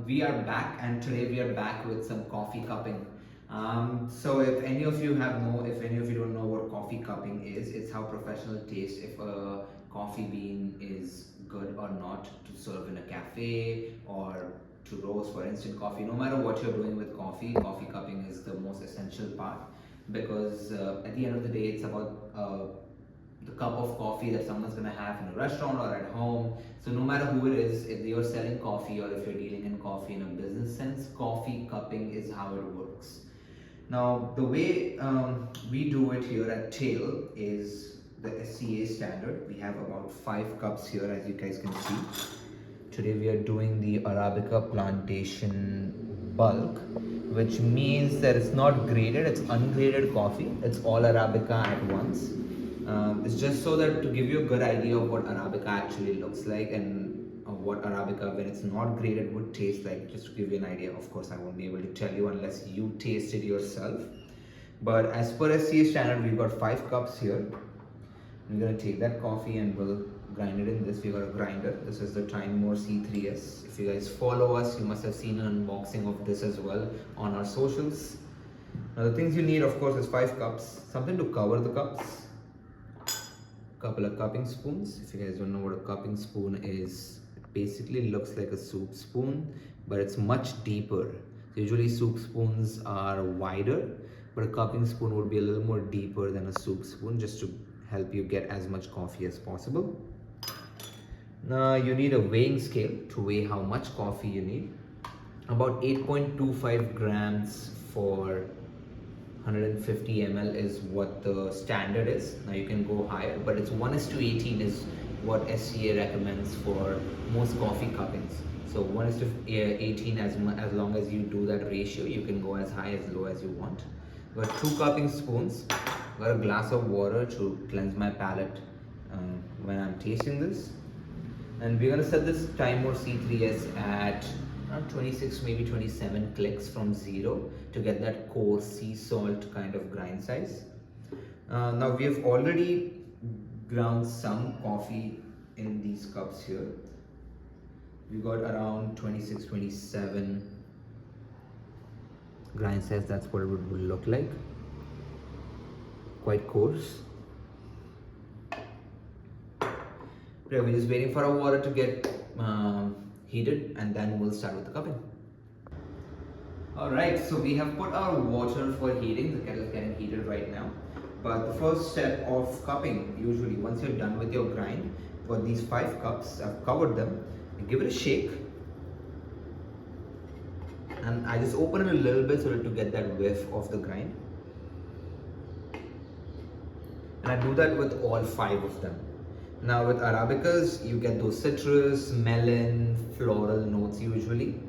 we are back, and today we are back with some coffee cupping. So if any of you don't know what coffee cupping is, it's how professionals taste if a coffee bean is good or not to serve in a cafe or to roast for instant coffee. No matter what you're doing with coffee, coffee cupping is the most essential part because at the end of the day, it's about the cup of coffee that someone's going to have in a restaurant or at home. So no matter who it is, if you're selling coffee or if you're dealing in coffee in a business sense, coffee cupping is how it works. Now the way we do it here at Tail is the SCA standard. We have about 5 cups here, as you guys can see. Today we are doing the Arabica plantation bulk, which means that it's not graded, it's ungraded coffee. It's all Arabica at once. It's just so that to give you a good idea of what Arabica actually looks like and what Arabica when it's not graded would taste like, just to give you an idea. Of course, I won't be able to tell you unless you taste it yourself. But as per SCA standard, we've got 5 cups here. We're gonna take that coffee and we'll grind it in this. We got a grinder. This is the Timemore C3S. If you guys follow us, you must have seen an unboxing of this as well on our socials. Now the things you need, of course, is 5 cups, something to cover the cups, couple of cupping spoons. If you guys don't know what a cupping spoon is, it basically looks like a soup spoon, but it's much deeper. So usually soup spoons are wider, but a cupping spoon would be a little more deeper than a soup spoon, just to help you get as much coffee as possible. Now you need a weighing scale to weigh how much coffee you need. About 8.25 grams for 150 ml is what the standard is. Now you can go higher, but it's 1:18 is what SCA recommends for most coffee cuppings. So 1:18, as long as you do that ratio, you can go as high as low as you want. Got 2 cupping spoons. Got a glass of water to cleanse my palate when I'm tasting this. And we're gonna set this Timemore C3S at around 26, maybe 27 clicks from 0 to get that coarse sea salt kind of grind size. Now we have already ground some coffee in these cups here. We got around 26, 27 grind size. That's what it would look like. Quite coarse. Yeah, we're just waiting for our water to get heated and then we'll start with the cupping. Alright, so we have put our water for heating. The kettle is getting heated right now. But the first step of cupping, usually once you're done with your grind, for these 5 cups, I've covered them, and give it a shake. And I just open it a little bit so to get that whiff of the grind. And I do that with all 5 of them. Now with Arabicas, you get those citrus, melon, floral notes usually.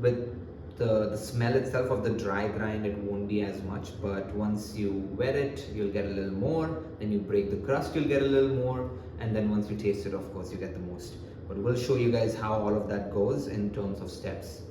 With the smell itself of the dry grind, it won't be as much, but once you wet it, you'll get a little more. Then you break the crust, you'll get a little more. And then once you taste it, of course, you get the most. But we'll show you guys how all of that goes in terms of steps.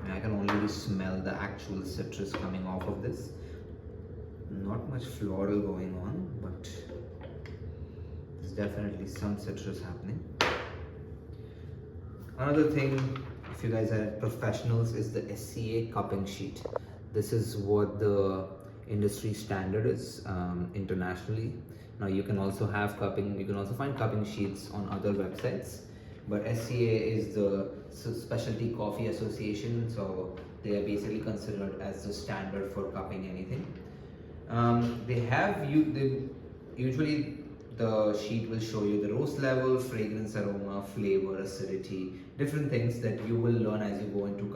I can only smell the actual citrus coming off of this. Not much floral going on, but there's definitely some citrus happening. Another thing, if you guys are professionals, is the SCA cupping sheet. This is what the industry standard is internationally. Now you can also find cupping sheets on other websites. But SCA is the Specialty Coffee Association, so they are basically considered as the standard for cupping anything. Usually the sheet will show you the roast level, fragrance, aroma, flavor, acidity, different things that you will learn as you go into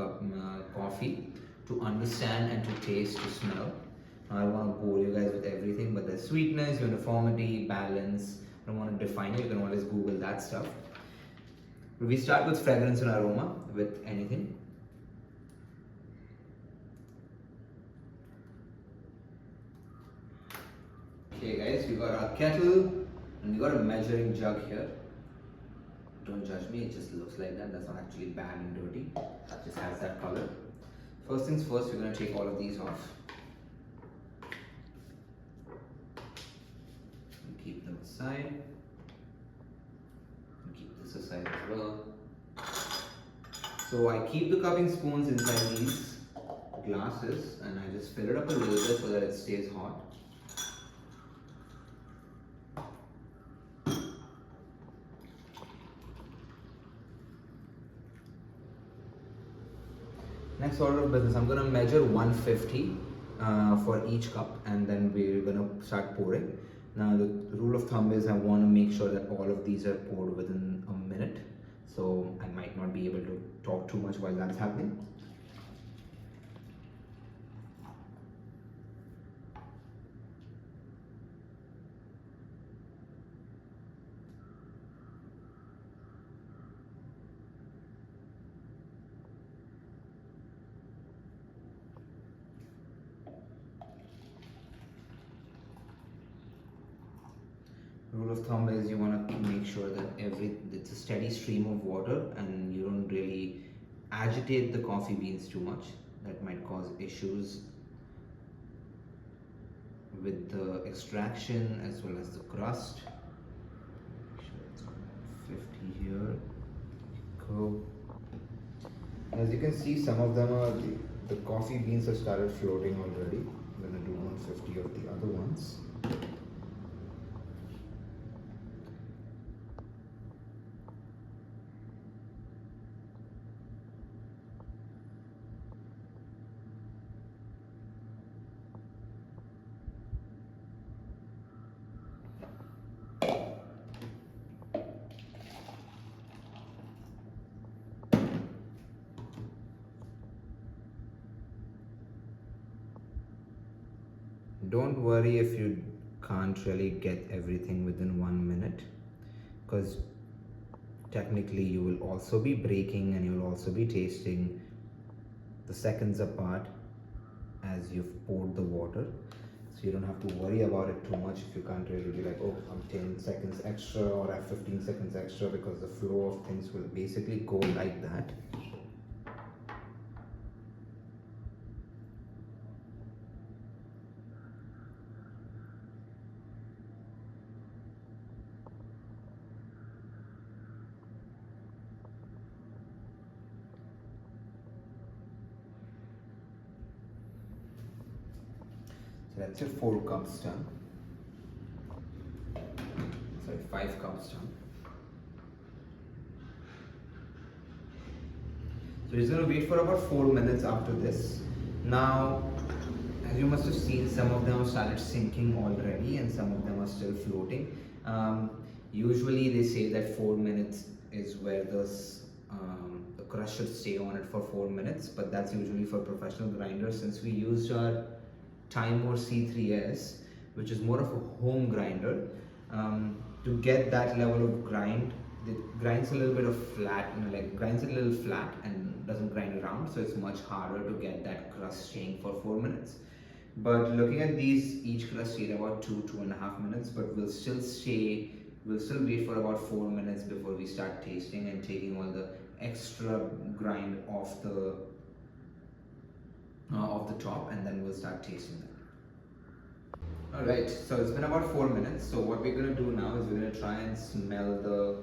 coffee to understand and to taste, to smell. I don't want to bore you guys with everything, but the sweetness, uniformity, balance, I don't want to define it, you can always Google that stuff. We start with fragrance and aroma with anything. Okay guys, we got our kettle and we got a measuring jug here. Don't judge me, it just looks like that. That's not actually bad and dirty. It just has that color. First things first, we're going to take all of these off. And keep them aside. And keep this aside as well. So I keep the cupping spoons inside these glasses and I just fill it up a little bit so that it stays hot. Next order of business, I'm going to measure 150 for each cup and then we're going to start pouring. Now the rule of thumb is I want to make sure that all of these are poured within a minute. So I might not be able to talk too much while that's happening. Rule of thumb is you want to make sure that it's a steady stream of water and you don't really agitate the coffee beans too much. That might cause issues with the extraction as well as the crust. Make sure it's 50 here. Go. As you can see, some of them are the coffee beans have started floating already. I'm going to do 150 of the other ones. Don't worry if you can't really get everything within 1 minute, because technically you will also be breaking and you will also be tasting the seconds apart as you've poured the water. So you don't have to worry about it too much if you can't really be like, oh, I'm 10 seconds extra or I have 15 seconds extra, because the flow of things will basically go like that. So that's your 4 cups done. Sorry, 5 cups done. So it's going to wait for about 4 minutes after this. Now, as you must have seen, some of them have started sinking already and some of them are still floating. Usually they say that 4 minutes is where the crust should stay on it for 4 minutes, but that's usually for professional grinders. Since we used our Timor C3S, which is more of a home grinder, to get that level of grind, it grinds a little bit of flat, grinds a little flat and doesn't grind around, so it's much harder to get that crust staying for 4 minutes. But looking at these, each crust stayed about 2.5 minutes, but we'll still wait for about 4 minutes before we start tasting and taking all the extra grind off the top, and then we'll start tasting them. Alright, so it's been about 4 minutes. So what we're going to do now is we're going to try and smell the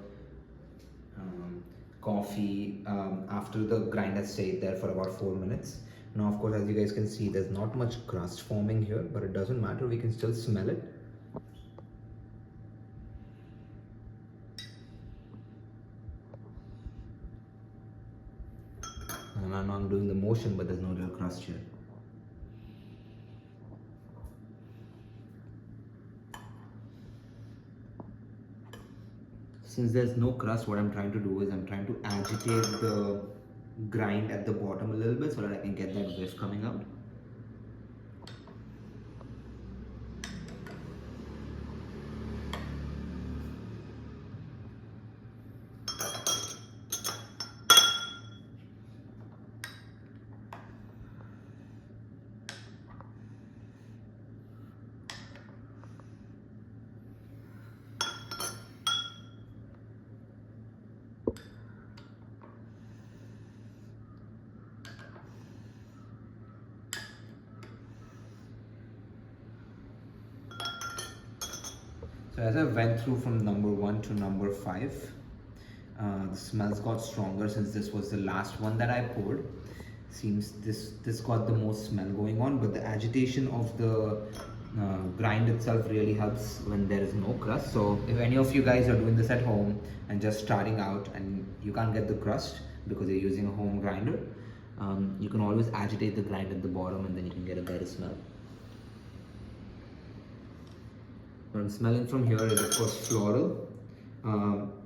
coffee after the grind has stayed there for about 4 minutes. Now of course, as you guys can see, there's not much crust forming here, but it doesn't matter, we can still smell it. And I'm doing the motion, but there's no real crust here. Since there's no crust, what I'm trying to do is I'm trying to agitate the grind at the bottom a little bit so that I can get that whiff coming out. So as I went through from number 1 to number 5, the smells got stronger since this was the last one that I poured. Seems this got the most smell going on, but the agitation of the grind itself really helps when there is no crust. So if any of you guys are doing this at home and just starting out and you can't get the crust because you're using a home grinder, you can always agitate the grind at the bottom and then you can get a better smell. What I'm smelling from here is of course floral.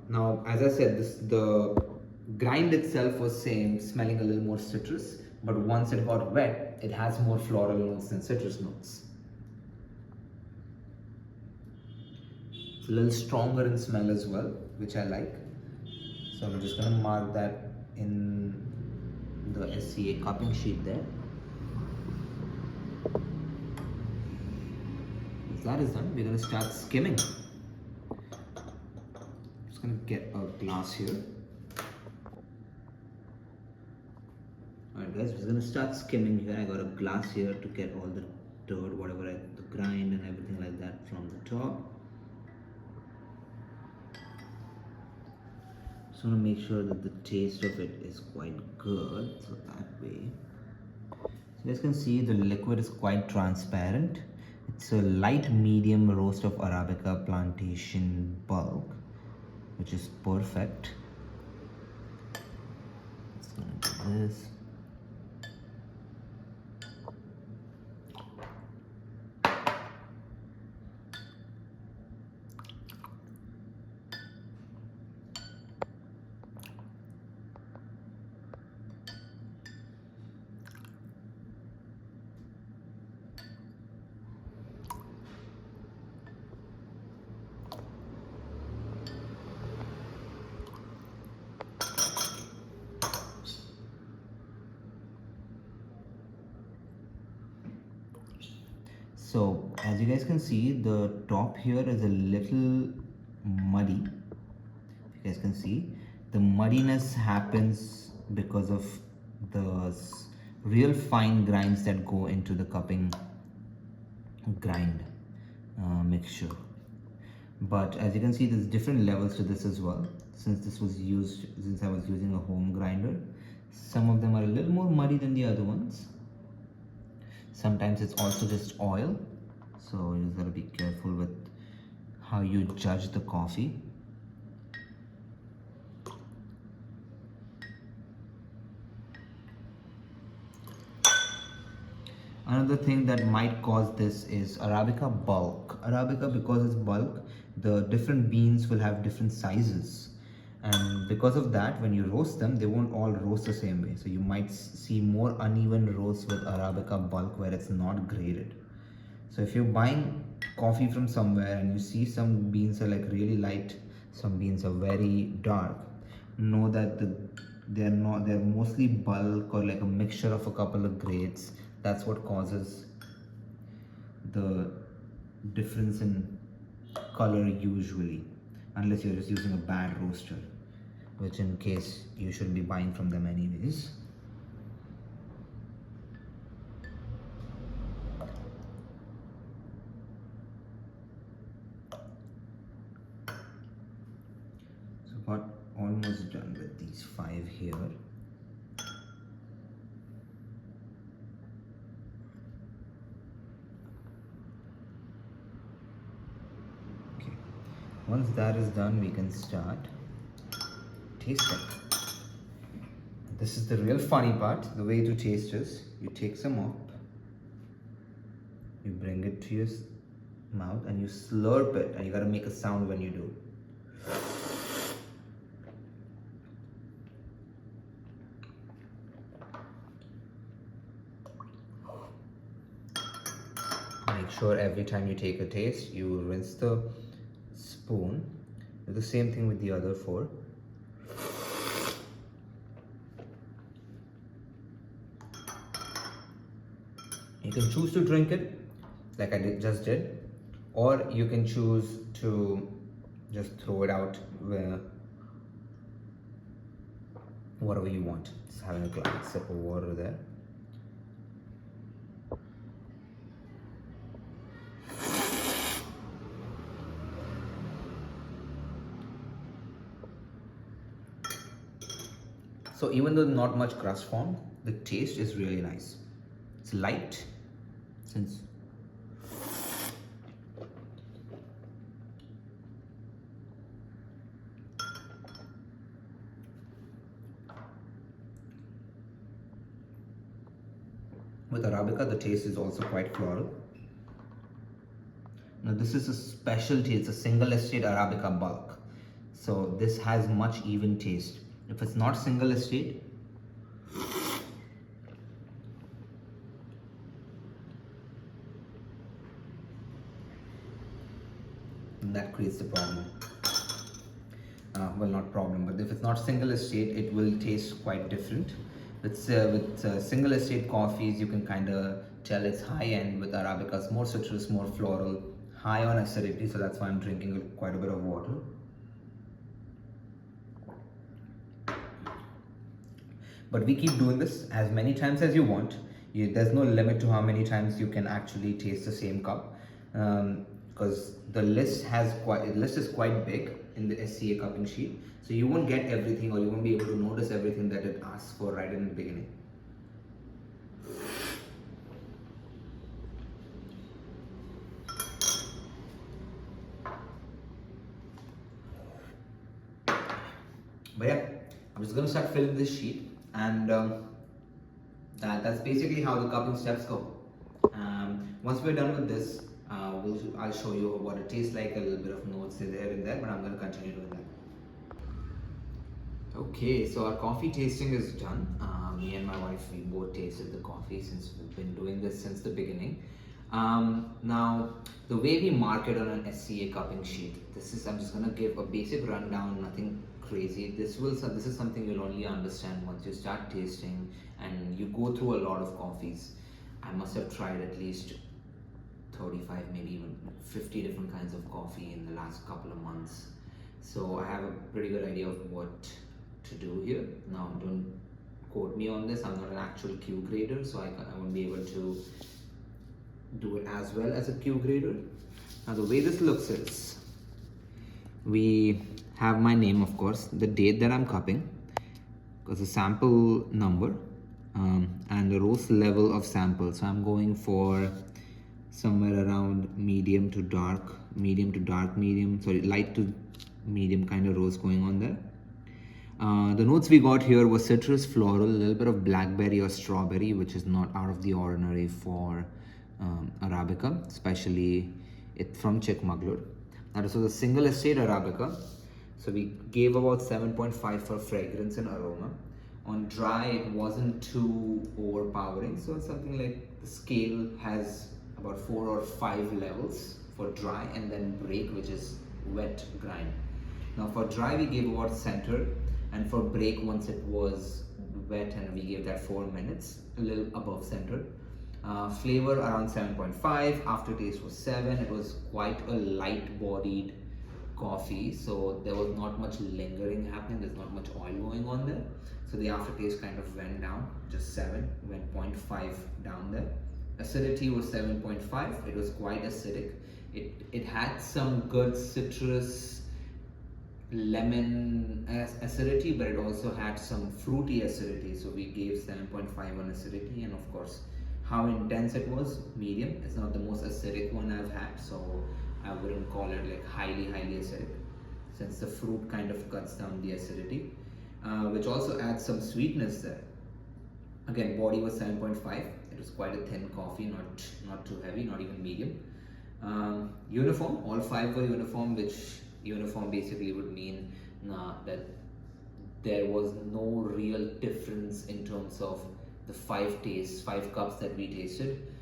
Now, as I said, the grind itself was smelling a little more citrus, but once it got wet, it has more floral notes than citrus notes. It's a little stronger in smell as well, which I like. So I'm just gonna mark that in the SCA cupping sheet there. Once that is done, we're gonna start skimming. Just gonna get a glass here. Alright guys, we're gonna start skimming here. I got a glass here to get all the dirt, whatever, the grind and everything like that from the top. Just want to make sure that the taste of it is quite good, so that way. So you guys can see the liquid is quite transparent. It's a light medium roast of Arabica plantation bulk, which is perfect. Just gonna do this. So as you guys can see, the top here is a little muddy. If you guys can see, the muddiness happens because of the real fine grinds that go into the cupping grind mixture. But as you can see, there's different levels to this as well. Since I was using a home grinder, some of them are a little more muddy than the other ones. Sometimes it's also just oil, so you just gotta be careful with how you judge the coffee. Another thing that might cause this is Arabica bulk. Arabica, because it's bulk, the different beans will have different sizes. And because of that, when you roast them, they won't all roast the same way. So you might see more uneven roasts with Arabica bulk where it's not graded. So if you're buying coffee from somewhere and you see some beans are like really light, some beans are very dark, know that they're mostly bulk or like a mixture of a couple of grades. That's what causes the difference in color usually, unless you're just using a bad roaster, which in case you shouldn't be buying from them anyways. So got almost done with these 5 here. Okay, once that is done, we can start tasting. This is the real funny part. The way to taste is you take some up, you bring it to your mouth and you slurp it, and you gotta make a sound when you do. Make sure every time you take a taste, you rinse the spoon. Do the same thing with the other 4. You can choose to drink it like I just did, or you can choose to just throw it out whatever you want. Just having a glass sip of water there. So even though not much crust formed, the taste is really nice. It's light, since with Arabica, the taste is also quite floral. Now this is a specialty, it's a single estate Arabica bulk. So this has much even taste. If it's not single estate, that creates the problem. Well, not problem, but if it's not single estate, it will taste quite different. With single estate coffees, you can kind of tell it's high end. With Arabica, it's more citrus, more floral, high on acidity, so that's why I'm drinking quite a bit of water. But we keep doing this as many times as you want. There's no limit to how many times you can actually taste the same cup, because the list is quite big in the SCA cupping sheet, so you won't get everything, or you won't be able to notice everything that it asks for right in the beginning. But yeah, I'm just gonna start filling this sheet, and that's basically how the cupping steps go. Once we're done with this, I'll show you what it tastes like, a little bit of notes there and there, but I'm going to continue doing that. Okay, so our coffee tasting is done. Me and my wife, we both tasted the coffee, since we've been doing this since the beginning. Now, the way we mark it on an SCA cupping sheet, I'm just going to give a basic rundown, nothing crazy. This is something you'll only understand once you start tasting and you go through a lot of coffees. I must have tried at least 35, maybe even 50 different kinds of coffee in the last couple of months. So I have a pretty good idea of what to do here. Now, don't quote me on this. I'm not an actual Q grader, so I won't be able to do it as well as a Q grader. Now, the way this looks is, we have my name, of course, the date that I'm cupping, because the sample number, and the roast level of sample. So I'm going for somewhere around medium to dark medium, light to medium kind of roast going on there. The notes we got here were citrus, floral, a little bit of blackberry or strawberry, which is not out of the ordinary for Arabica, especially it from Chikmagalur. Now, this was a single estate Arabica, so we gave about 7.5 for fragrance and aroma. On dry, it wasn't too overpowering, so it's something like the scale has about 4 or 5 levels for dry, and then break, which is wet grind. Now, for dry, we gave about center, and for break, once it was wet, and we gave that 4 minutes, a little above center. Flavor around 7.5, aftertaste was 7. It was quite a light bodied coffee, so there was not much lingering happening, there's not much oil going on there, so the aftertaste kind of went down, just 7, went 0.5 down there. Acidity was 7.5, it was quite acidic. It had some good citrus, lemon acidity, but it also had some fruity acidity, so we gave 7.5 on acidity. And of course, how intense it was, medium. It's not the most acidic one I've had, so I wouldn't call it like highly acidic, since the fruit kind of cuts down the acidity, which also adds some sweetness there. Again, body was 7.5. It was quite a thin coffee, not too heavy, not even medium. Uniform, all 5 were uniform, which uniform basically would mean that there was no real difference in terms of the 5 cups that we tasted.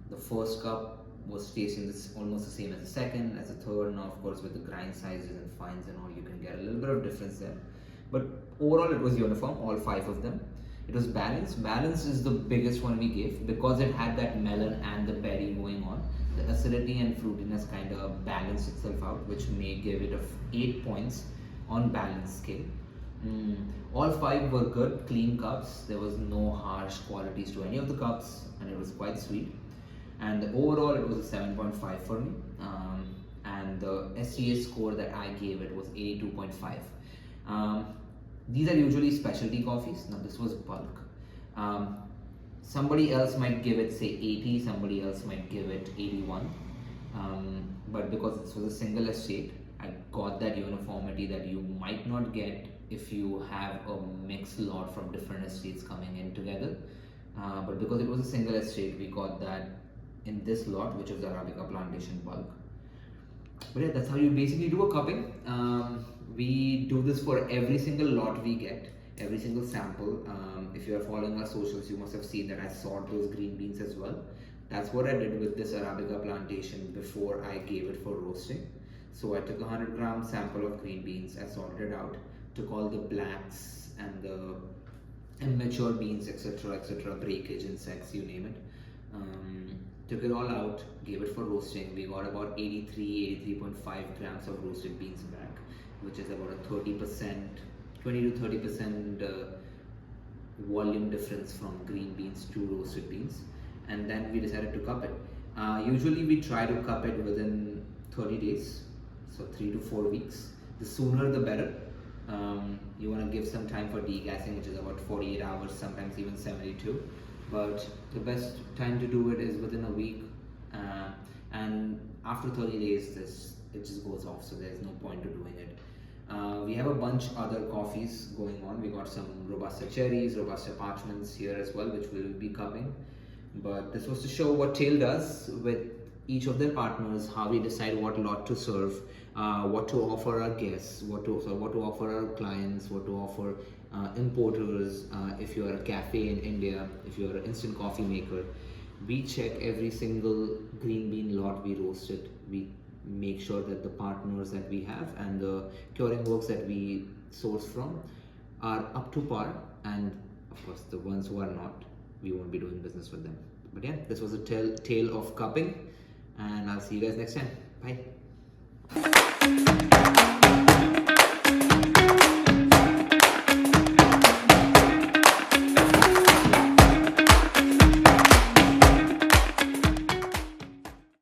The first cup was tasting almost the same as the second, as the third. Now, of course, with the grind sizes and fines and all, you can get a little bit of difference there. But overall, it was uniform, all 5 of them. It was balanced. Balance is the biggest one we gave, because it had that melon and the berry going on. The acidity and fruitiness kind of balanced itself out, which may give it 8 points on balance scale. All 5 were good, clean cups. There was no harsh qualities to any of the cups, and it was quite sweet. And overall, it was a 7.5 for me. And the SCA score that I gave it was 82.5. These are usually specialty coffees. Now this was bulk. Um, Somebody else might give it say 80, somebody else might give it 81. But because this was a single estate, I got that uniformity that you might not get if you have a mixed lot from different estates coming in together. But because it was a single estate, we got that in this lot, which was Arabica plantation bulk. But yeah, that's how you basically do a cupping. We do this for every single lot we get, every single sample. If you are following our socials, you must have seen that I sort those green beans as well. That's what I did with this Arabica plantation before I gave it for roasting. So I took a 100-gram sample of green beans, I sorted it out, took all the blacks and the immature beans, etc., breakage, insects, you name it. Took it all out, gave it for roasting. We got about 83.5 grams of roasted beans back, which is about a 30%, 20 to 30% volume difference from green beans to roasted beans. And then we decided to cup it. Usually we try to cup it within 30 days, so 3 to 4 weeks. The sooner the better. You want to give some time for degassing, which is about 48 hours, sometimes even 72. But the best time to do it is within a week, and after 30 days it just goes off, so there's no point to doing it. We have a bunch other coffees going on. We got some Robusta cherries, Robusta parchments here as well, which we'll be covering. But this was to show what Tail does with each of their partners, how we decide what lot to serve, what to offer our guests, what to offer our clients, what to offer importers. If you are a cafe in India, if you are an instant coffee maker, we check every single green bean lot we roasted. We make sure that the partners that we have and the curing works that we source from are up to par, and of course the ones who are not, we won't be doing business with them. But yeah, this was a tale of cupping, and I'll see you guys next time. Bye.